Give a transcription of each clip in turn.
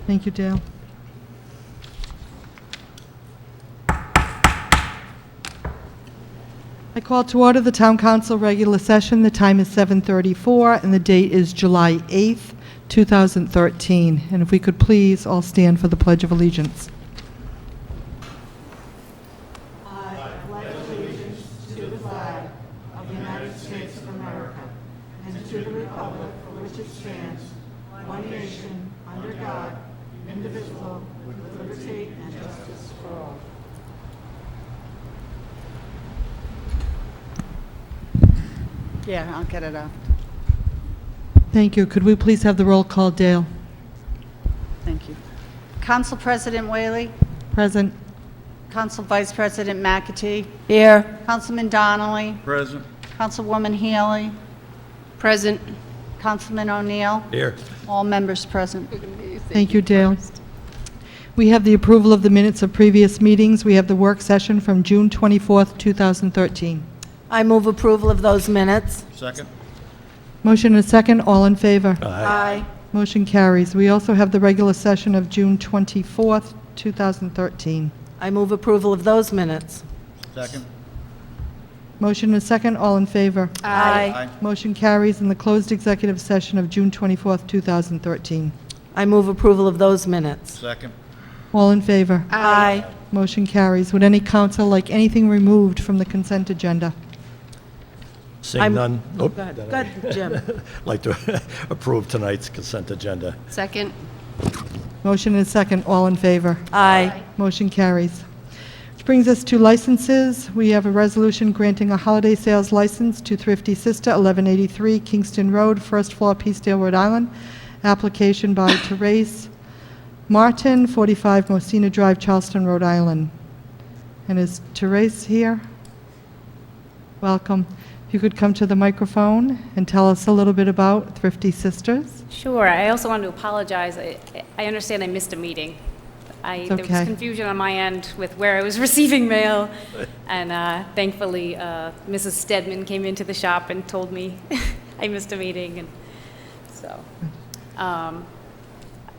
Thank you, Dale. I call to order the Town Council regular session. The time is 7:34, and the date is July 8th, 2013. And if we could please all stand for the Pledge of Allegiance. Yeah, I'll get it up. Thank you. Could we please have the roll call, Dale? Thank you. Council President Whaley, Present. Council Vice President McAtee, Here. Councilman Donnelly, Present. Councilwoman Healy, Present. Councilman O'Neill, Here. all members present. Thank you, Dale. We have the approval of the minutes of previous meetings. We have the work session from June 24th, 2013. I move approval of those minutes. Second. Motion and a second. All in favor? Aye. Motion carries. We also have the regular session of June 24th, 2013. I move approval of those minutes. Second. Motion and a second. All in favor? Aye. Motion carries. In the closed executive session of June 24th, 2013. I move approval of those minutes. Second. All in favor? Aye. Motion carries. Would any council like anything removed from the consent agenda? Seeing none, oh, Go ahead, Jim. like to approve tonight's consent agenda. Second. Motion and a second. All in favor? Aye. Motion carries. Which brings us to licenses. We have a resolution granting a holiday sales license to Thrifty Sister, 1183 Kingston Road, first floor, Peacedale, Rhode Island. Application by Therese Martin, 45 Mosina Drive, Charleston, Rhode Island. And is Therese here? Welcome. If you could come to the microphone and tell us a little bit about Thrifty Sisters. Sure. I also wanted to apologize. I understand I missed a meeting. There was okay. confusion on my end with where I was receiving mail, and thankfully, Mrs. Stedman came into the shop and told me I missed a meeting, and so.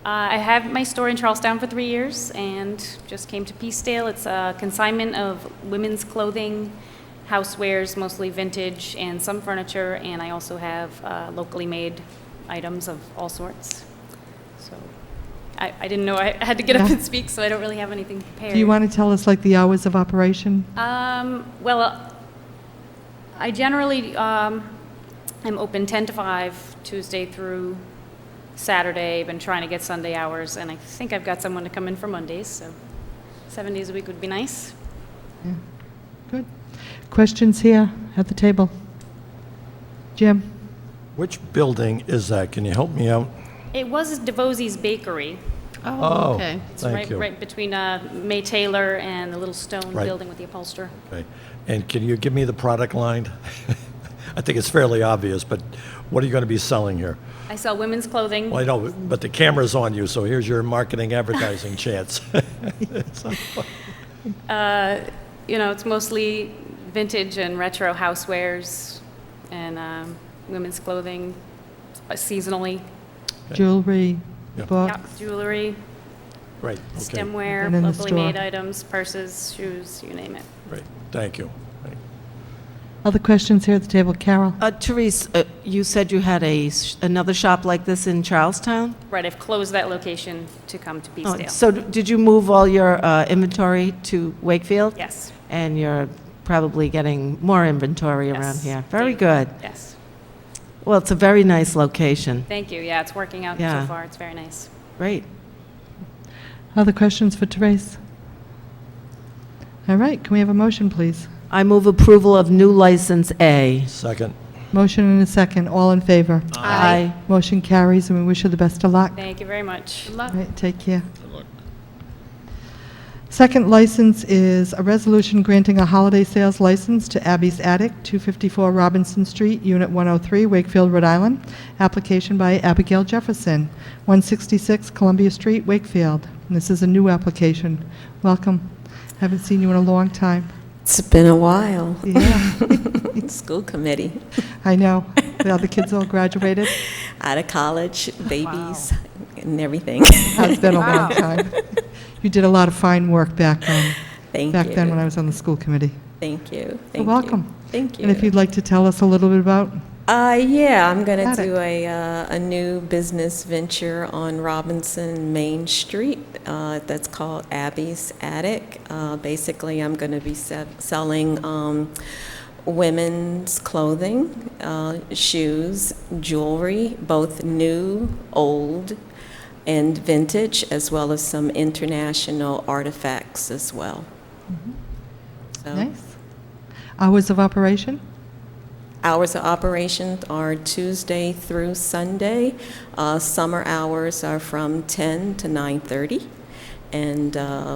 I have my store in Charlestown for 3 years, and just came to Peacedale. It's a consignment of women's clothing, housewares, mostly vintage, and some furniture, and I also have locally made items of all sorts. So I didn't know I had to get up Yeah. and speak, so I don't really have anything prepared. Do you want to tell us like the hours of operation? Well, I generally am open 10 to 5, Tuesday through Saturday. Been trying to get Sunday hours, and I think I've got someone to come in for Mondays, so 7 days a week would be nice. Yeah. Good. Questions here at the table? Jim? Which building is that? Can you help me out? It was DeVosey's Bakery. Oh, okay. It's thank you. right between May Taylor and the little stone Right. building with the upholsterer. Okay. And can you give me the product line? I think it's fairly obvious, but what are you going to be selling here? I sell women's clothing. Well, I know, but the camera's on you, so here's your marketing advertising chance. It's mostly vintage and retro housewares and women's clothing seasonally. Jewelry, Yeah. books? Yeah, jewelry, Great, okay, stemware, And in the locally store. made items, purses, shoes, you name it. great, thank you. Other questions here at the table? Carol? Therese, you said you had another shop like this in Charlestown? Right, I've closed that location to come to Oh, Peacedale. so did you move all your inventory to Wakefield? Yes. And you're probably getting more inventory around Yes. here. Very good. Yes. Well, it's a very nice location. Thank you. Yeah, it's working out Yeah. so far. It's very nice. Great. Other questions for Therese? All right, can we have a motion, please? I move approval of new license A. Second, Motion and a second. All in favor? Aye. Motion carries, and we wish you the best of luck. Thank you very much. All right, take care. Good luck. Second license is a resolution granting a holiday sales license to Abby's Attic, 254 Robinson Street, Unit 103, Wakefield, Rhode Island. Application by Abigail Jefferson, 166 Columbia Street, Wakefield. And this is a new application. Welcome. Haven't seen you in a long time. It's been a while. Yeah, School committee, I know. The other kids all graduated. out of college, babies, and everything. It's been a long time. You did a lot of fine work back Thank back you. then when I was on the school committee. Thank you. You're Thank welcome. You. Thank you. And if you'd like to tell us a little bit about, Yeah, I'm going to Attic. do a new business venture on Robinson Main Street that's called Abby's Attic. Basically, I'm going to be selling women's clothing, shoes, jewelry, both new, old, and vintage, as well as some international artifacts as well. So, nice. Hours of operation? hours of operation are Tuesday through Sunday. Summer hours are from 10 to 9:30, and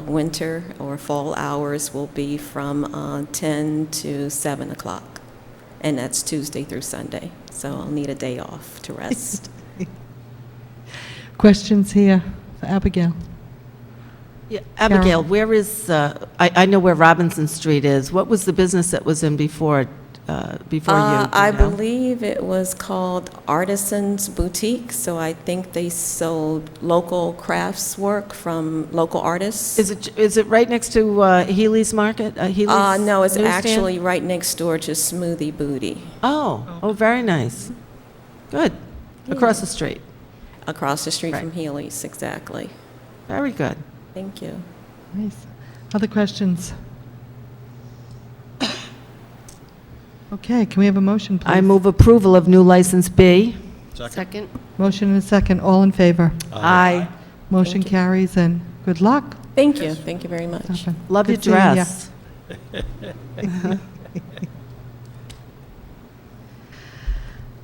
winter or fall hours will be from 10 to 7 o'clock. And that's Tuesday through Sunday, so I'll need a day off to rest. Questions here for Abigail? Yeah, Abigail, where is, I know where Robinson Street is. What was the business that was in before you? Do I you know? believe it was called Artisans Boutique, so I think they sold local crafts work from local artists. Is it right next to Healy's Market? Healy's No, it's newsstand? actually right next door to Smoothie Booty, Oh, very nice. Good. Across the street. across the street Right. from Healy's, exactly. Very good. Thank you. Nice. Other questions? Okay, can we have a motion, please? I move approval of new license B. Second. Motion and a second. All in favor? Aye. Motion carries, and good luck. Thank you. Thank you very much. Stefan. Love your Good seeing ya. dress.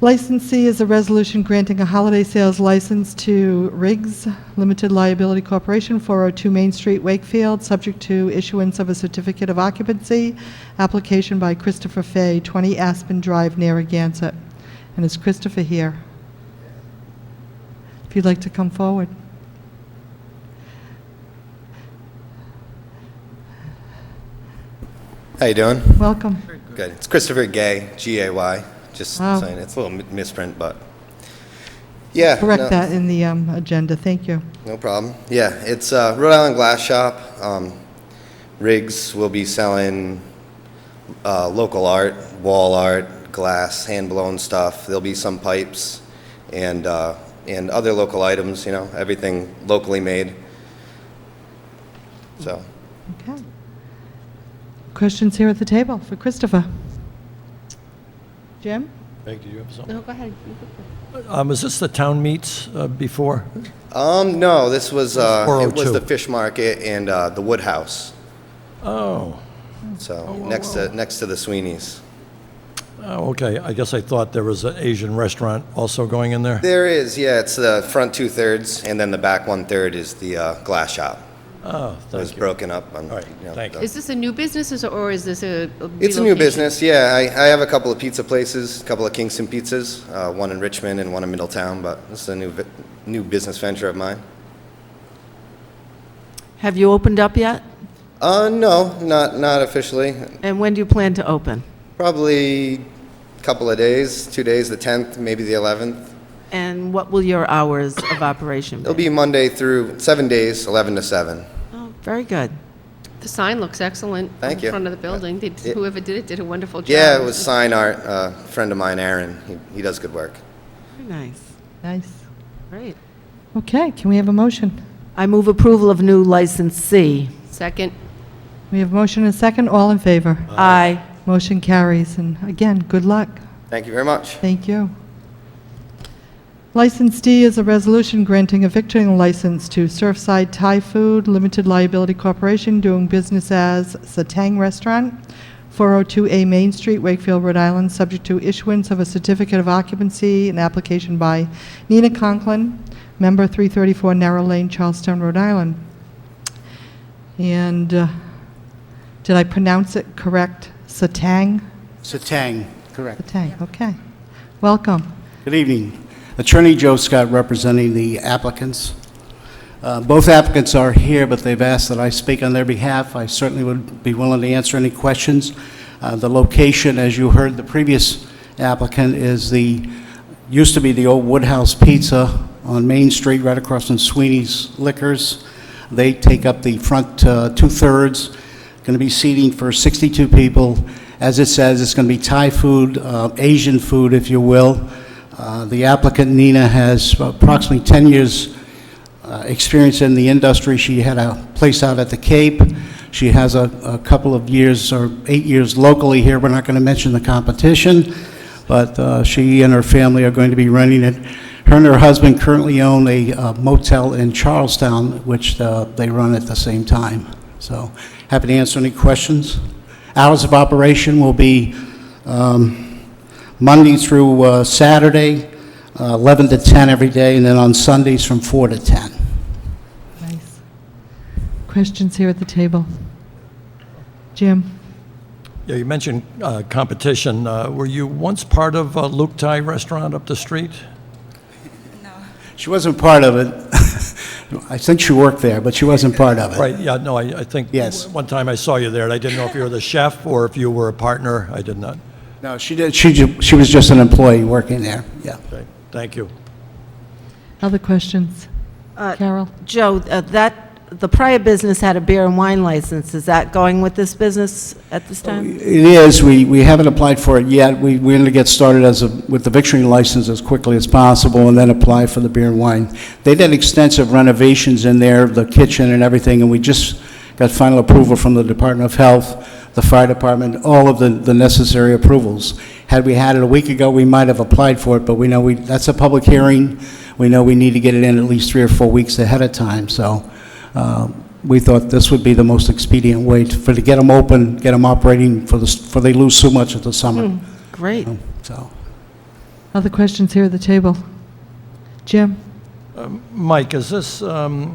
License C is a resolution granting a holiday sales license to Riggs Limited Liability Corporation, 402 Main Street, Wakefield, subject to issuance of a certificate of occupancy, application by Christopher Fay, 20 Aspen Drive, Narragansett. And is Christopher here? If you'd like to come forward. How you doing? Welcome. Good. It's Christopher Gay, G-A-Y. Just Wow. saying, it's a little misprint, but yeah. Correct no, that in the agenda. Thank you. No problem. Yeah, it's Rhode Island Glass Shop. Riggs will be selling local art, wall art, glass, hand-blown stuff. There'll be some pipes and other local items, you know, everything locally made. So, Okay. Questions here at the table for Christopher? Jim? Meg, do you have something? No, go ahead. Is this the town meets before? no, this was, it was 402. the fish market and the Wood House. Oh, So, next to the Sweeney's. oh, okay. I guess I thought there was an Asian restaurant also going in there. There is, yeah. It's the front 2/3, and then the back 1/3 is the glass shop. Oh, It was thank you. broken up. On, All right, thank you. Is this a new business or is this a It's a new relocation? business, yeah. I have a couple of pizza places, a couple of Kingston pizzas, one in Richmond and one in Middletown, but this is a new business venture of mine. Have you opened up yet? No, not officially. And when do you plan to open? Probably a couple of days, 2 days, the 10th, maybe the 11th. And what will your hours of operation It'll be? be Monday through 7 days, 11 to 7. Oh, very good. The sign looks excellent. Thank you. In front of the building. Yeah. Whoever did it did a wonderful job. Yeah, it was sign art. A friend of mine, Aaron, he does good work. Very nice. Nice. Great. Okay, can we have a motion? I move approval of new license C. Second. We have a motion and a second. All in favor? Aye. Motion carries, and again, good luck. Thank you very much. Thank you. License D is a resolution granting a victualling license to Surfside Thai Food Limited Liability Corporation, doing business as Satang Restaurant, 402A Main Street, Wakefield, Rhode Island, subject to issuance of a certificate of occupancy and application by Nina Conklin, member 334 Narrow Lane, Charlestown, Rhode Island. And did I pronounce it correct? Satang? Satang, correct. Satang, okay. Welcome. Good evening. Attorney Joe Scott representing the applicants. Both applicants are here, but they've asked that I speak on their behalf. I certainly would be willing to answer any questions. The location, as you heard the previous applicant, is used to be the old Woodhouse Pizza on Main Street, right across from Sweeney's Liquors. They take up the front two-thirds. Going to be seating for 62 people. As it says, it's going to be Thai food, Asian food, if you will. The applicant, Nina, has approximately 10 years experience in the industry. She had a place out at the Cape. She has a couple of years, or 8 years locally here. We're not going to mention the competition, but she and her family are going to be running it. Her and her husband currently own a motel in Charlestown, which they run at the same time. So, happy to answer any questions. Hours of operation will be Monday through Saturday, 11 to 10 every day, and then on Sundays from 4 to 10. Nice. Questions here at the table? Jim? Yeah, you mentioned competition. Were you once part of Luke Thai restaurant up the street? She wasn't part of it. I think she worked there, but she wasn't part of it. Right, yeah, no, I think Yes. one time I saw you there, and I didn't know if you were the chef or if you were a partner. I did not. No, she did. She was just an employee working there. Yeah. Okay, thank you. Other questions? Carol? Joe, the prior business had a beer and wine license. Is that going with this business at this time? It is. We haven't applied for it yet. We're going to get started with the victualling license as quickly as possible and then apply for the beer and wine. They did extensive renovations in there, the kitchen and everything, and we just got final approval from the Department of Health, the fire department, all of the necessary approvals. Had we had it a week ago, we might have applied for it, but we know that's a public hearing. We know we need to get it in at least 3 or 4 weeks ahead of time, so we thought this would be the most expedient way to get them open, get them operating for they lose so much of the summer. Great. So, Other questions here at the table? Jim? Mike, is this a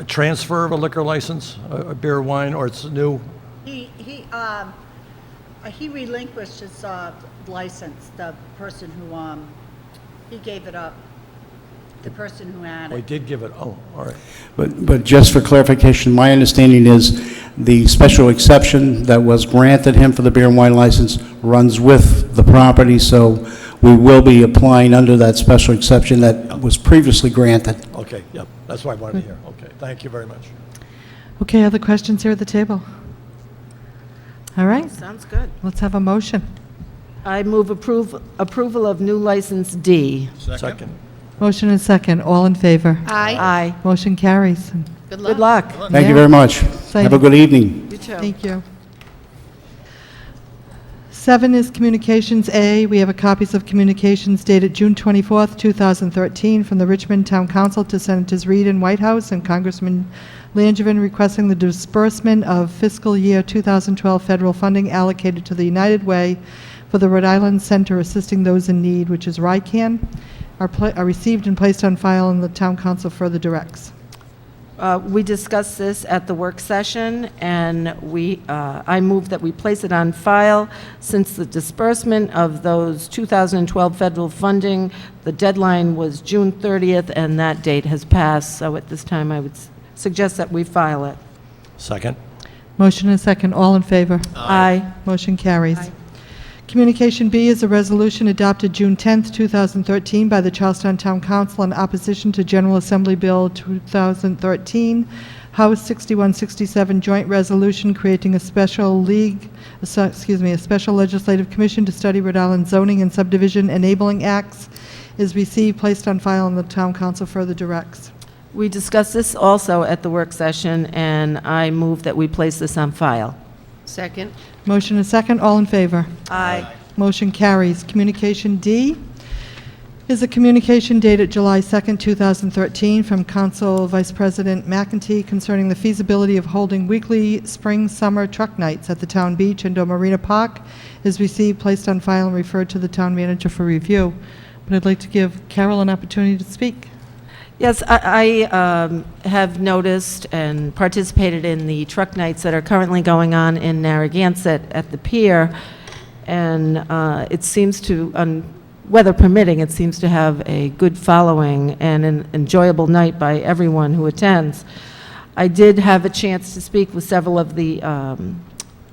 transfer of a liquor license, a beer or wine, or it's new? He relinquished his license, the person who, he gave it up, the person who had We it. did give it, oh, all right. but just for clarification, my understanding is the special exception that was granted him for the beer and wine license runs with the property, so we will be applying under that special exception that was previously granted. Okay, yep, that's what I wanted to hear. Okay, thank you very much. Okay, other questions here at the table? All right, Sounds good. let's have a motion. I move approval of new license D. Second. Motion and second, all in favor? Aye. Aye. Motion carries. Good luck. Good luck. Thank Yeah. you very much. Thank Have a you. good evening. You too. Thank you. 7 is Communications A. We have copies of communications dated June 24th, 2013, from the Richmond Town Council to Senators Reid and Whitehouse and Congressman Langevin requesting the disbursement of fiscal year 2012 federal funding allocated to the United Way for the Rhode Island Center Assisting Those in Need, which is RICAN, are received and placed on file, and the Town Council further directs. We discussed this at the work session, and I move that we place it on file since the disbursement of those 2012 federal funding, the deadline was June 30th, and that date has passed, so at this time I would suggest that we file it. Second. Motion and second, all in favor? Aye. Motion carries. Communication B is a resolution adopted June 10th, 2013 by the Charlestown Town Council in opposition to General Assembly Bill 2013, House 6167 joint resolution creating a special legislative commission to study Rhode Island zoning and subdivision enabling acts is received, placed on file, and the Town Council further directs. We discussed this also at the work session, and I move that we place this on file. Second. Motion and second, all in favor? Aye. Motion carries. Communication D is a communication dated July 2nd, 2013, from Council Vice President McEntee concerning the feasibility of holding weekly spring-summer truck nights at the Town Beach and Marina Park, is received, placed on file, and referred to the Town Manager for review. But I'd like to give Carol an opportunity to speak. Yes, I have noticed and participated in the truck nights that are currently going on in Narragansett at the pier, and it seems to, weather permitting, it seems to have a good following and an enjoyable night by everyone who attends. I did have a chance to speak with several of the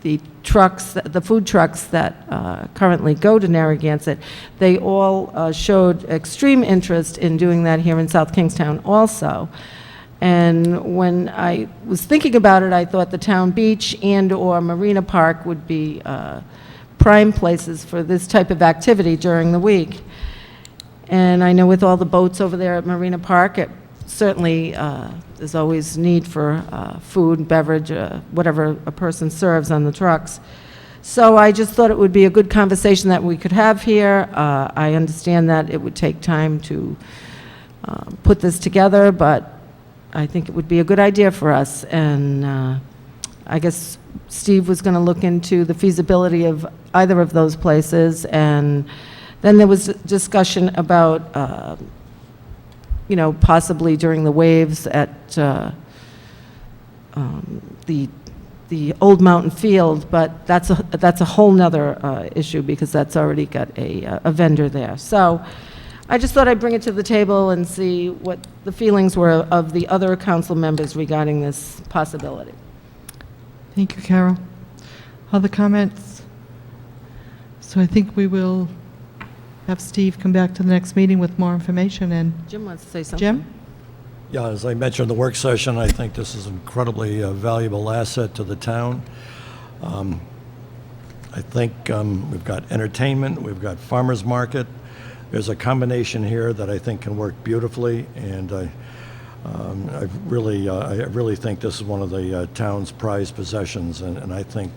the trucks, the food trucks that currently go to Narragansett, they all showed extreme interest in doing that here in South Kingstown also. And when I was thinking about it, I thought the town beach and/or Marina Park would be prime places for this type of activity during the week. And I know with all the boats over there at Marina Park, it certainly there's always need for food, beverage, whatever a person serves on the trucks. So I just thought it would be a good conversation that we could have here. I understand that it would take time to put this together, but I think it would be a good idea for us. And I guess Steve was going to look into the feasibility of either of those places. And then there was discussion about, you know, possibly during the waves at the Old Mountain Field, but that's a whole nother issue because that's already got a vendor there. So I just thought I'd bring it to the table and see what the feelings were of the other council members regarding this possibility. Thank you, Carol. Other comments? So I think we will have Steve come back to the next meeting with more information. And Jim wants to say something. Jim? Yeah, as I mentioned in the work session, I think this is an incredibly valuable asset to the town. I think we've got entertainment, we've got farmers market. There's a combination here that I think can work beautifully, and I really think this is one of the town's prized possessions, and I think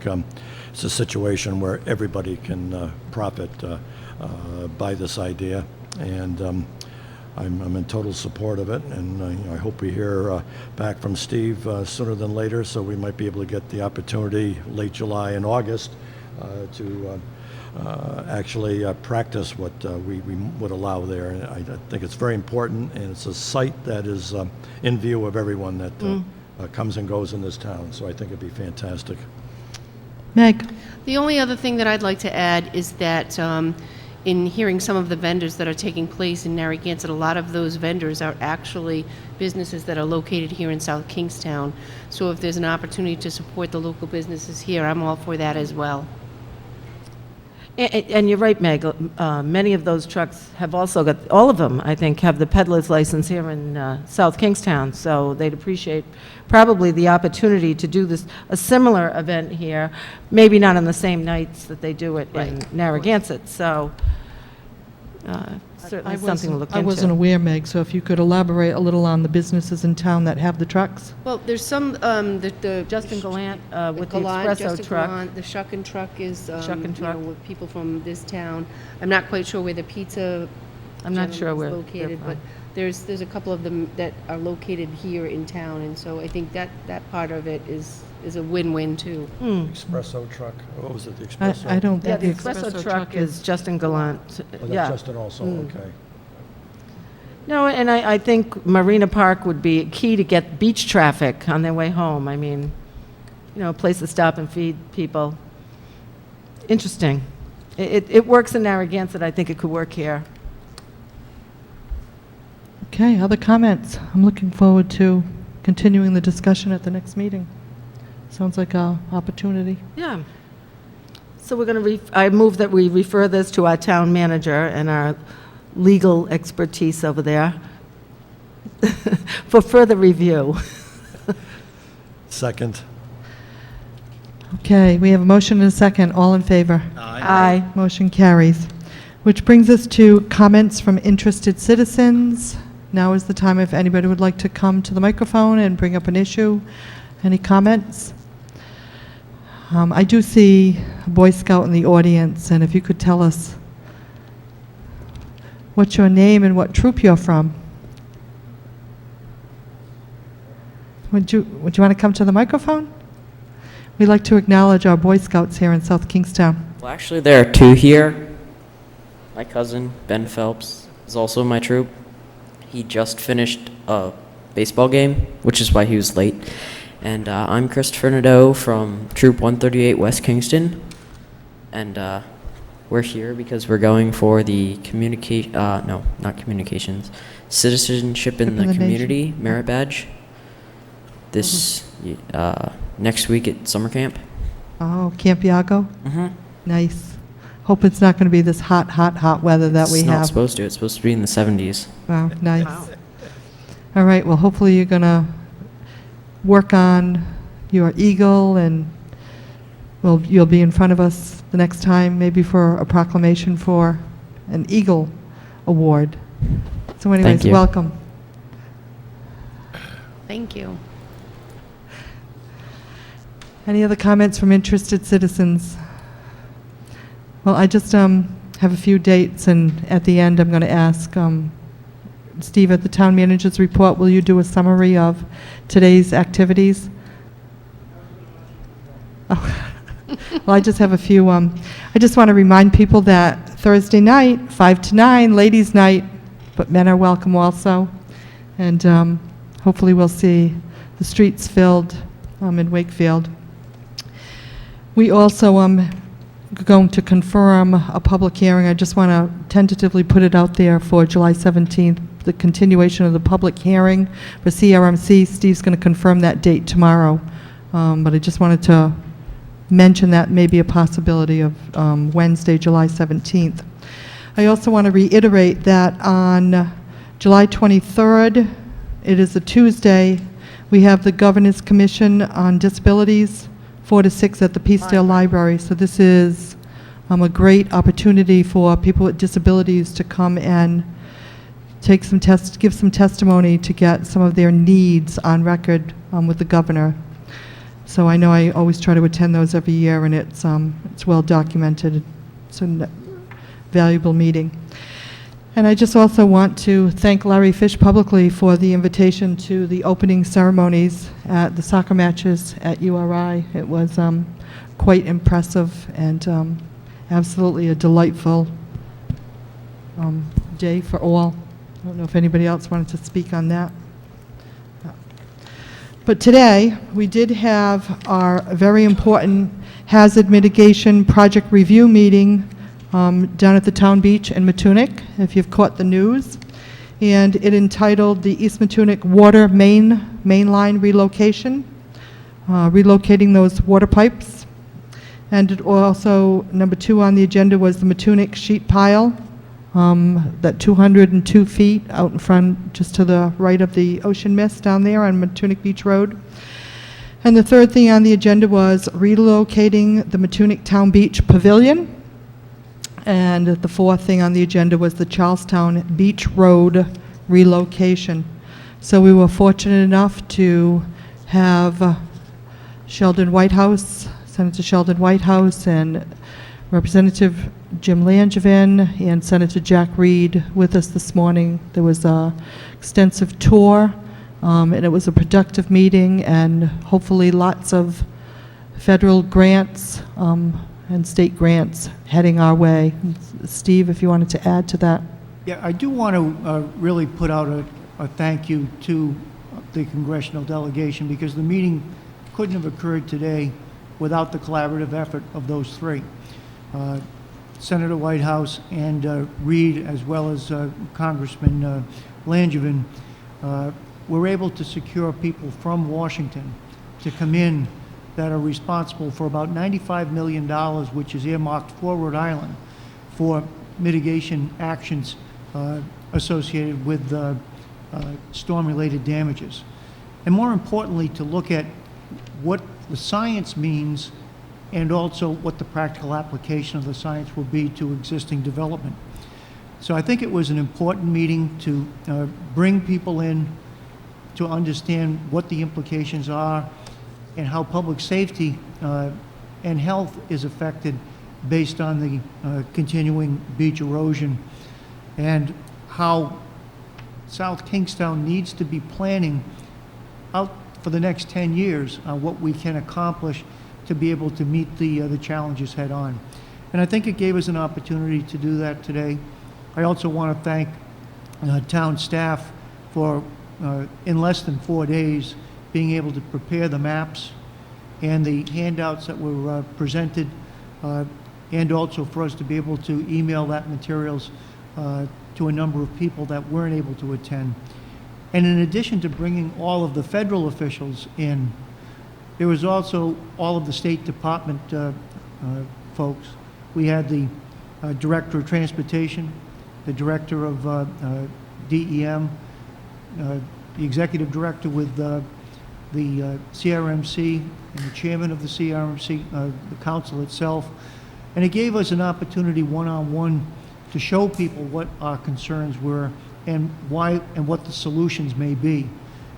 it's a situation where everybody can profit by this idea, and I'm in total support of it, and I hope we hear back from Steve sooner than later, so we might be able to get the opportunity late July and August to actually practice what we would allow there. And I think it's very important, and it's a site that is in view of everyone that comes and goes in this town, so I think it'd be fantastic. Meg? The only other thing that I'd like to add is that in hearing some of the vendors that are taking place in Narragansett, a lot of those vendors are actually businesses that are located here in South Kingstown. So if there's an opportunity to support the local businesses here, I'm all for that as well. And you're right, Meg. Many of those trucks have also got, all of them, I think, have the peddler's license here in South Kingstown, so they'd appreciate probably the opportunity to do this, a similar event here, maybe not on the same nights that they do it in Narragansett, so certainly something to look into. I wasn't aware, Meg, so if you could elaborate a little on the businesses in town that have the trucks? Well, there's some, the Justin Gallant with the Gallant, espresso Justin truck. Gallant, the Shuckin' Truck is, Shuckin' you know, Truck. with people from this town. I'm not quite sure where the pizza I'm not gentleman sure is where they're located, from. but there's a couple of them that are located here in town, and so I think that part of it is a win-win too. Espresso truck, what was it, the espresso? I don't Yeah, think the espresso truck is Justin Gallant. Oh, that's Yeah. Justin also, okay. No, and I think Marina Park would be key to get beach traffic on their way home. I mean, you know, a place to stop and feed people. Interesting. It works in Narragansett. I think it could work here. Okay, other comments? I'm looking forward to continuing the discussion at the next meeting. Sounds like an opportunity. Yeah. So we're going to, I move that we refer this to our town manager and our legal expertise over there for further review. Second. Okay, we have a motion and a second. All in favor? Aye. Motion carries. Which brings us to comments from interested citizens. Now is the time if anybody would like to come to the microphone and bring up an issue. Any comments? I do see a Boy Scout in the audience, and if you could tell us what's your name and what troop you're from. Would you want to come to the microphone? We'd like to acknowledge our Boy Scouts here in South Kingstown. Well, actually, there are two here. My cousin, Ben Phelps, is also in my troop. He just finished a baseball game, which is why he was late. And I'm Christopher Nadeau from Troop 138 West Kingston. And we're here because we're going for the Citizenship in the Community merit badge this next week at summer camp. Oh, Camp Yago? Mm-hmm. Nice. Hope it's not going to be this hot, hot, hot weather that we It's not have. supposed to. It's supposed to be in the 70s. Wow, nice. All right, well, hopefully you're going to work on your eagle, and well, you'll be in front of us the next time, maybe for a proclamation for an Eagle Award. So anyways, you. welcome. Thank you. Any other comments from interested citizens? Well, I just have a few dates, and at the end, I'm going to ask Steve, at the town manager's report, will you do a summary of today's activities? Oh. Well, I just have a few. I just want to remind people that Thursday night, 5 to 9, ladies' night, but men are welcome also. And hopefully we'll see the streets filled in Wakefield. We also going to confirm a public hearing. I just want to tentatively put it out there for July 17th, the continuation of the public hearing for CRMC. Steve's going to confirm that date tomorrow. But I just wanted to mention that may be a possibility of Wednesday, July 17th. I also want to reiterate that on July 23rd, it is a Tuesday, we have the Governors Commission on Disabilities, 4 to 6 at the Peacedale Library. So this is a great opportunity for people with disabilities to come and take some give some testimony to get some of their needs on record with the governor. So I know I always try to attend those every year, and it's well documented. It's a valuable meeting. And I just also want to thank Larry Fish publicly for the invitation to the opening ceremonies at the soccer matches at URI. It was quite impressive and absolutely a delightful day for all. I don't know if anybody else wanted to speak on that. But today, we did have our very important hazard mitigation project review meeting down at the Town Beach in Matunic, if you've caught the news. And it entitled the East Matunic Water Main Line Relocation, relocating those water pipes. And it also, number 2 on the agenda was the Matunic sheet pile, that 202 feet out in front, just to the right of the Ocean Mist down there on Matunic Beach Road. And the third thing on the agenda was relocating the Matunic Town Beach Pavilion. And the fourth thing on the agenda was the Charlestown Beach Road relocation. So we were fortunate enough to have Sheldon Whitehouse, Senator Sheldon Whitehouse, and Representative Jim Langevin and Senator Jack Reed with us this morning. There was an extensive tour, and it was a productive meeting, and hopefully lots of federal grants and state grants heading our way. Steve, if you wanted to add to that. Yeah, I do want to really put out a thank you to the congressional delegation, because the meeting couldn't have occurred today without the collaborative effort of those three. Senator Whitehouse and Reed, as well as Congressman Langevin, were able to secure people from Washington to come in that are responsible for about $95 million, which is earmarked for Rhode Island for mitigation actions associated with storm-related damages. And more importantly, to look at what the science means and also what the practical application of the science will be to existing development. So I think it was an important meeting to bring people in to understand what the implications are and how public safety and health is affected based on the continuing beach erosion, and how South Kingstown needs to be planning out for the next 10 years on what we can accomplish to be able to meet the challenges head on. And I think it gave us an opportunity to do that today. I also want to thank town staff for, in less than 4 days, being able to prepare the maps and the handouts that were presented, and also for us to be able to email that materials to a number of people that weren't able to attend. And in addition to bringing all of the federal officials in, There was also all of the State Department folks. We had the Director of Transportation, the Director of DEM, the Executive Director with the CRMC, and the Chairman of the CRMC, the Council itself. And it gave us an opportunity one-on-one to show people what our concerns were and why and what the solutions may be.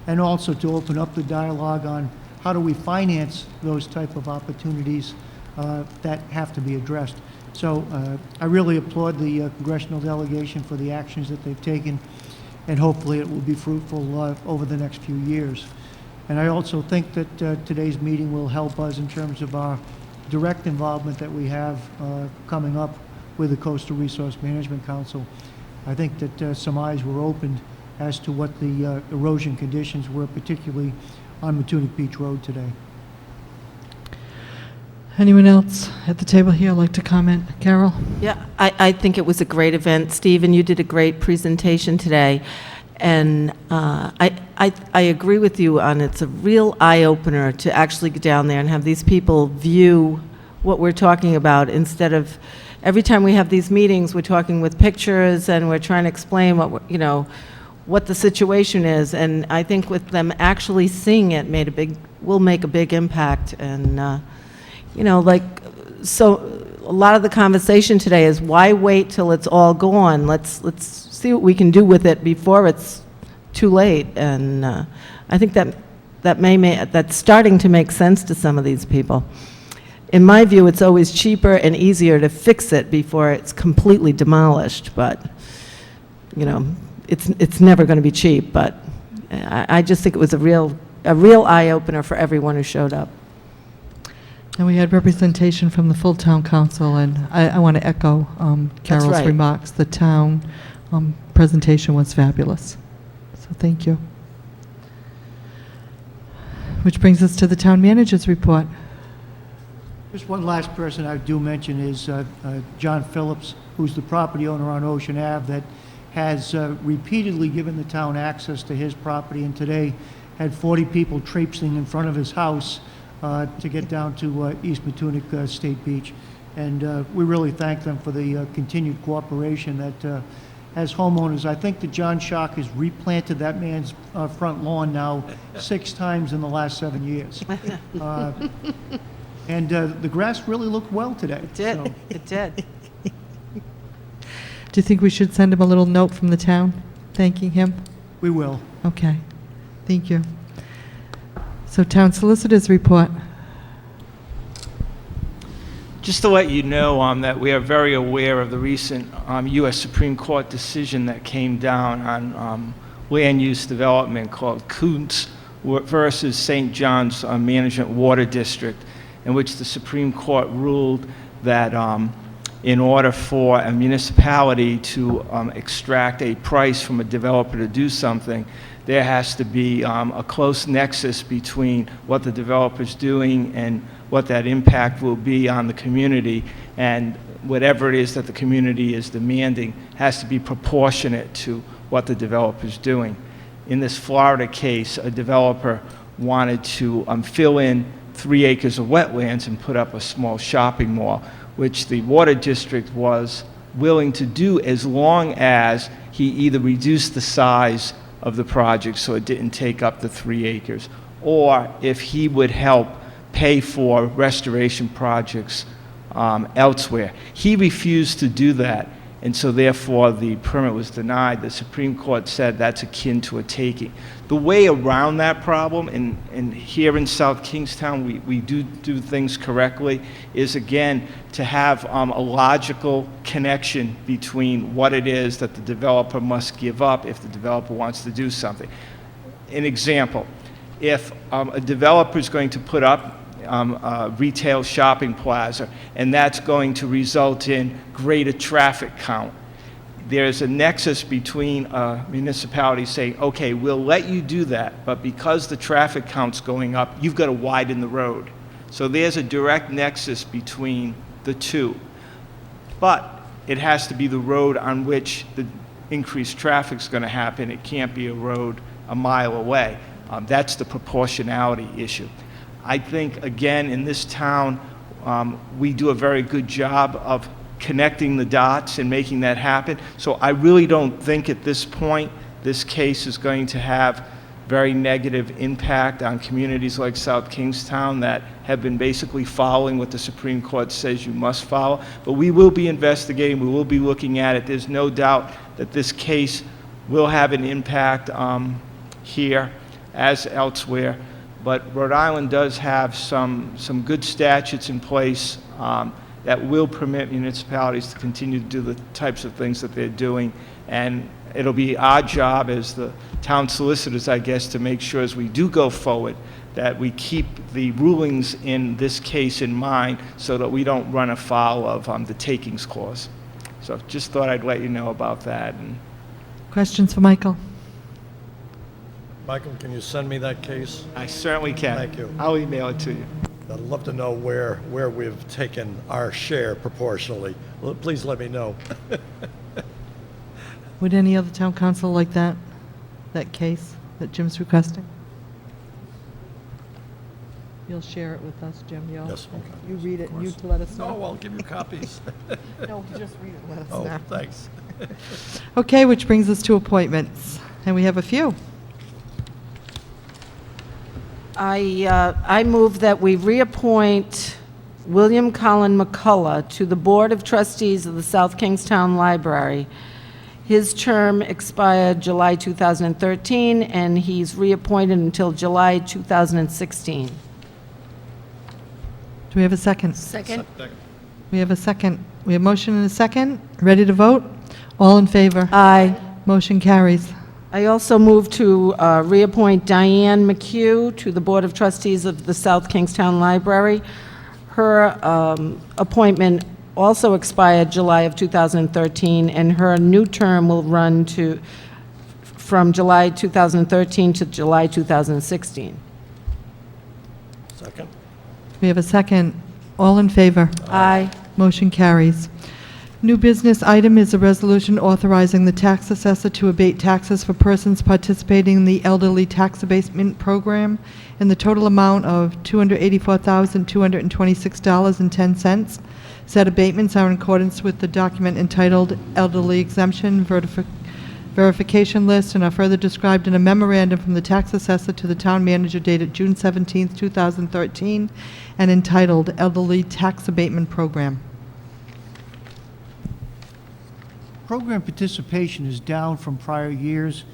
And also to open up the dialogue on how do we finance those type of opportunities that have to be addressed. So I really applaud the congressional delegation for the actions that they've taken, and hopefully it will be fruitful over the next few years. And I also think that today's meeting will help us in terms of our direct involvement that we have coming up with the Coastal Resource Management Council. I think that some eyes were opened as to what the erosion conditions were, particularly on Matunic Beach Road today. Anyone else at the table here like to comment? Carol? Yeah, I think it was a great event. Stephen, you did a great presentation today. And I agree with you on it's a real eye-opener to actually get down there and have these people view what we're talking about instead of every time we have these meetings, we're talking with pictures and we're trying to explain what the situation is. And I think with them actually seeing it will make a big impact. And so a lot of the conversation today is why wait till it's all gone? Let's see what we can do with it before it's too late. And I think that's starting to make sense to some of these people. In my view, it's always cheaper and easier to fix it before it's completely demolished. But it's never going to be cheap. But I just think it was a real eye opener for everyone who showed up. And we had representation from the full town council, and I want to echo Carol's right. remarks. The town presentation was fabulous. So thank you. Which brings us to the town manager's report. Just one last person I do mention is John Phillips, who's the property owner on Ocean Ave that has repeatedly given the town access to his property, and today had 40 people traipsing in front of his house to get down to East Matunic State Beach. And we really thank them for the continued cooperation that as homeowners, I think that John Shock has replanted that man's front lawn now 6 times in the last 7 years. And the grass really looked well today. It did. So It did. Do you think we should send him a little note from the town thanking him? we will. Okay. Thank you. So town solicitor's report. Just to let you know that we are very aware of the recent U.S. Supreme Court decision that came down on land use development called Kuntz versus St. John's Management Water District, in which the Supreme Court ruled that in order for a municipality to extract a price from a developer to do something, there has to be a close nexus between what the developer's doing and what that impact will be on the community, and whatever it is that the community is demanding has to be proportionate to what the developer's doing. In this Florida case, a developer wanted to fill in 3 acres of wetlands and put up a small shopping mall, which the water district was willing to do as long as he either reduced the size of the project so it didn't take up the 3 acres, or if he would help pay for restoration projects elsewhere. He refused to do that, and so therefore the permit was denied. The Supreme Court said that's akin to a taking. The way around that problem, and here in South Kingstown we do things correctly, is again to have a logical connection between what it is that the developer must give up if the developer wants to do something. An example, if a developer is going to put up a retail shopping plaza, and that's going to result in greater traffic count, there's a nexus between a municipality saying, okay, we'll let you do that, but because the traffic count's going up, you've got to widen the road. So there's a direct nexus between the two. But it has to be the road on which the increased traffic's going to happen. It can't be a road a mile away. That's the proportionality issue. I think, again, in this town, we do a very good job of connecting the dots and making that happen. So I really don't think at this point this case is going to have very negative impact on communities like South Kingstown that have been basically following what the Supreme Court says you must follow. But we will be investigating, we will be looking at it. There's no doubt that this case will have an impact here as elsewhere. But Rhode Island does have some good statutes in place that will permit municipalities to continue to do the types of things that they're doing. And it'll be our job as the town solicitors, I guess, to make sure as we do go forward that we keep the rulings in this case in mind so that we don't run afoul of the takings clause. So just thought I'd let you know about that. And Questions for Michael? Michael, can you send me that case? I certainly can. Thank you. I'll email it to you. I'd love to know where we've taken our share proportionally. Please let me know. Would any other town council like that case that Jim's requesting? You'll share it with us, Jim. Yes, okay. You read it and you to let us know. No, I'll give you copies. No, just read it, let us Oh, know. thanks. Okay, which brings us to appointments, and we have a few. I move that we reappoint William Colin McCullough to the Board of Trustees of the South Kingstown Library. His term expired July 2013, and he's reappointed until July 2016. Do we have a second? Second? We have a second. We have motion and a second. Ready to vote? All in favor? Aye. Motion carries. I also move to reappoint Diane McHugh to the Board of Trustees of the South Kingstown Library. Her appointment also expired July of 2013, and her new term will run from July 2013 to July 2016. Second? We have a second. All in favor? Aye. Motion carries. New business item is a resolution authorizing the tax assessor to abate taxes for persons participating in the elderly tax abatement program in the total amount of $284,226.10. Said abatements are in accordance with the document entitled Elderly Exemption Verification List and are further described in a memorandum from the tax assessor to the town manager dated June 17, 2013, and entitled Elderly Tax Abatement Program. Program participation is down from prior years.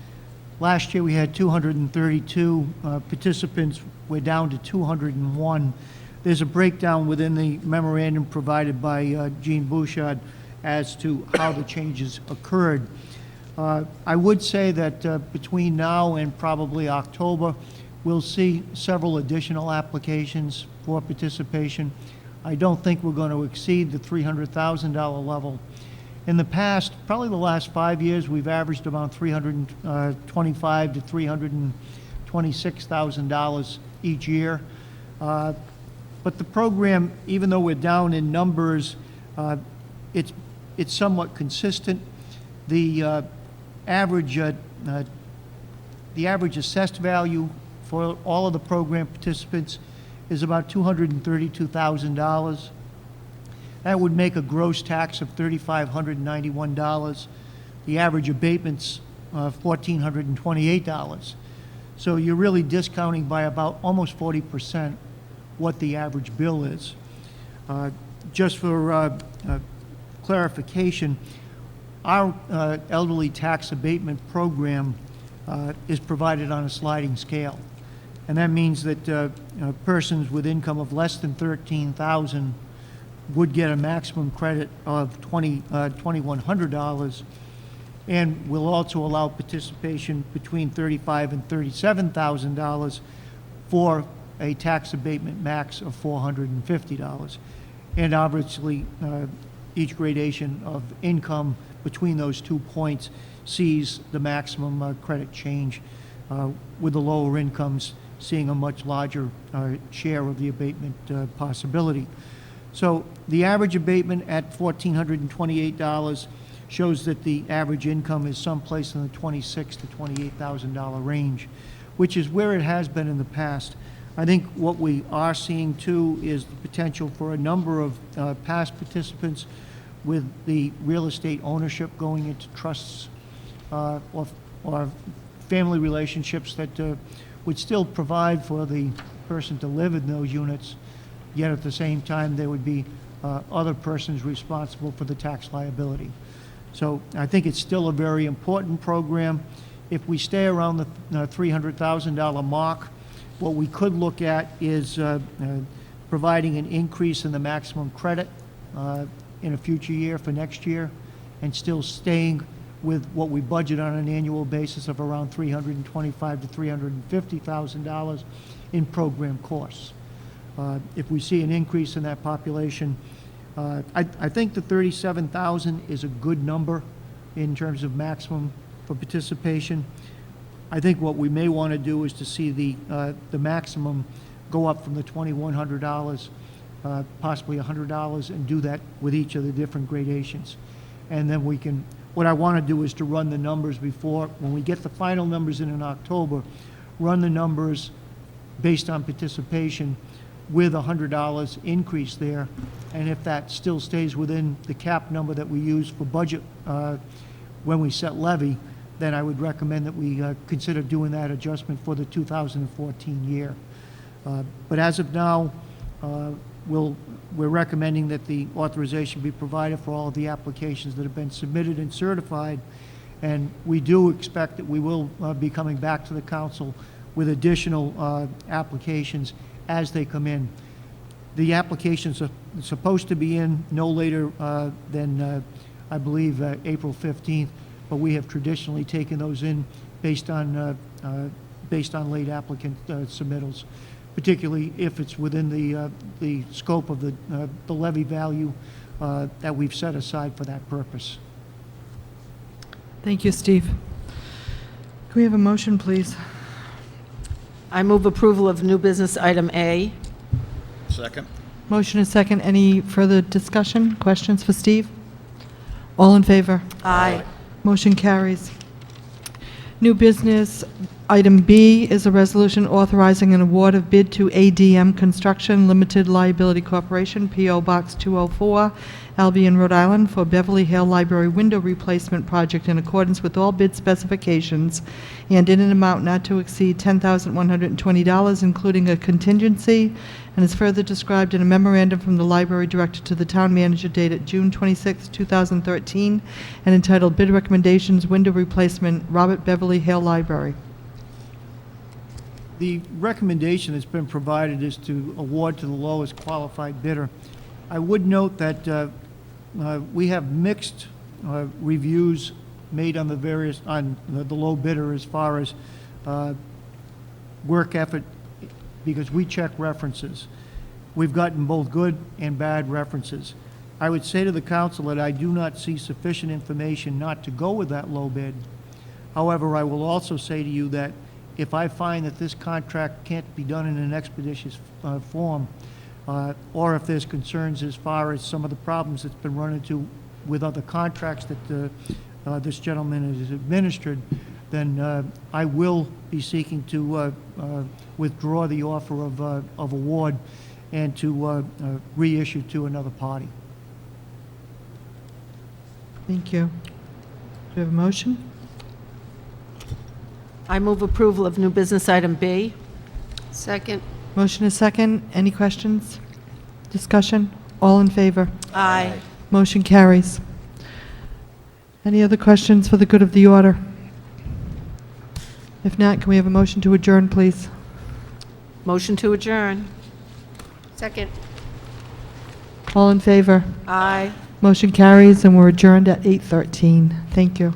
Last year, we had 232 participants. We're down to 201. There's a breakdown within the memorandum provided by Jean Bouchard as to how the changes occurred. I would say that between now and probably October, we'll see several additional applications for participation. I don't think we're going to exceed the $300,000 level. In the past, probably the last 5 years, we've averaged about $325,000 to $326,000 each year. But the program, even though we're down in numbers, it's somewhat consistent. The average assessed value for all of the program participants is about $232,000. That would make a gross tax of $3,591. The average abatement's $1,428. So you're really discounting by about almost 40% what the average bill is. Just for clarification, our elderly tax abatement program is provided on a sliding scale. And that means that persons with income of less than $13,000 would get a maximum credit of $2,100, and will also allow participation between $35,000 and $37,000 for a tax abatement max of $450. And obviously, each gradation of income between those 2 points sees the maximum credit change, with the lower incomes seeing a much larger share of the abatement possibility. So the average abatement at $1,428 shows that the average income is someplace in the $26,000 to $28,000 range, which is where it has been in the past. I think what we are seeing too is the potential for a number of past participants with the real estate ownership going into trusts or family relationships that would still provide for the person to live in those units, yet at the same time there would be other persons responsible for the tax liability. So I think it's still a very important program. If we stay around the $300,000 mark, what we could look at is providing an increase in the maximum credit in a future year for next year, and still staying with what we budget on an annual basis of around $325,000 to $350,000 in program costs. If we see an increase in that population, I think the 37,000 is a good number in terms of maximum for participation. I think what we may want to do is to see the maximum go up from the $2,100, possibly $100, and do that with each of the different gradations. And then we can, what I want to do is to run the numbers before, when we get the final numbers in October, run the numbers based on participation with a $100 increase there. And if that still stays within the cap number that we use for budget when we set levy, then I would recommend that we consider doing that adjustment for the 2014 year. But as of now, we're recommending that the authorization be provided for all of the applications that have been submitted and certified, and we do expect that we will be coming back to the council with additional applications as they come in. The applications are supposed to be in no later than, I believe, April 15th, but we have traditionally taken those in based on late applicant submittals, particularly if it's within the scope of the levy value that we've set aside for that purpose. Thank you, Steve. Can we have a motion, please? I move approval of new business item A. Second. Motion is second. Any further discussion, questions for Steve? All in favor? Aye. Motion carries. New business, item B is a resolution authorizing an award of bid to ADM Construction Limited Liability Corporation, P.O. Box 204, Albion, Rhode Island, for Beverly Hale Library window replacement project in accordance with all bid specifications and in an amount not to exceed $10,120, including a contingency, and is further described in a memorandum from the library director to the town manager dated June 26, 2013, and entitled Bid Recommendations Window Replacement, Robert Beverly Hale Library. The recommendation that's been provided is to award to the lowest qualified bidder. I would note that we have mixed reviews made on the low bidder as far as work effort, because we check references. We've gotten both good and bad references. I would say to the council that I do not see sufficient information not to go with that low bid. However, I will also say to you that if I find that this contract can't be done in an expeditious form, or if there's concerns as far as some of the problems that's been run into with other contracts that this gentleman has administered, then I will be seeking to withdraw the offer of award and to reissue to another party. Thank you. Do we have a motion? I move approval of new business item B. Second. Motion is second. Any questions? Discussion? All in favor? Aye. Motion carries. Any other questions for the good of the order? If not, can we have a motion to adjourn, please? Motion to adjourn. Second. All in favor? Aye. Motion carries, and we're adjourned at 8:13. Thank you.